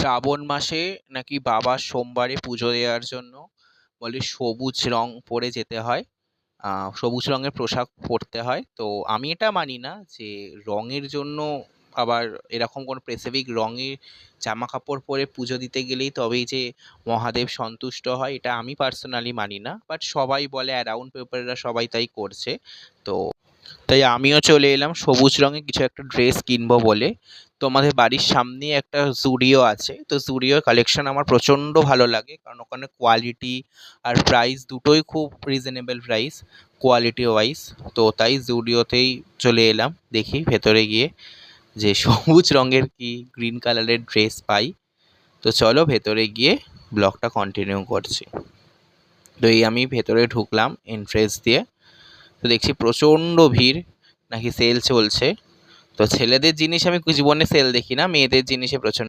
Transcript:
শ্রাবণ মাসে নাকি বাবার সোমবারে পুজো দেওয়ার জন্য বলে সবুজ রং পরে যেতে হয়। সবুজ রঙের পোশাক পরতে হয়। তো আমি এটা মানি না যে রঙের জন্য আবার এরকম কোনো স্পেসিফিক রঙের জামা কাপড় পরে পুজো দিতে গেলেই তবেই যে মহাদেব সন্তুষ্ট হয়, এটা আমি পার্সোনালি মানি না। বাট সবাই বলে, অ্যারাউন্ড পিপলরা সবাই তাই করছে। তো তাই আমিও চলে এলাম সবুজ রঙের কিছু একটা ড্রেস কিনবো বলে। তো আমাদের বাড়ির সামনেই একটা জুডিও আছে, তো জুডিওর কালেকশন আমার প্রচণ্ড ভালো লাগে, কারণ ওখানে কোয়ালিটি আর প্রাইস দুটোই খুব রিজনেবল প্রাইস, কোয়ালিটি ওয়াইজ। তো তাই জুডিওতেই চলে এলাম, দেখি ভেতরে গিয়ে যে সবুজ রঙের কি গ্রিন কালারের ড্রেস পাই। তো চলো ভেতরে গিয়ে ব্লগটা কন্টিনিউ করছি। তো এই আমি ভেতরে ঢুকলাম এন্ট্রেন্স দিয়ে। তো দেখছি প্রচণ্ড ভিড়, নাকি সেল চলছে। তো ছেলেদের জিনিস আমি জীবনে সেল দেখি না, মেয়েদের জিনিসে প্রচণ্ড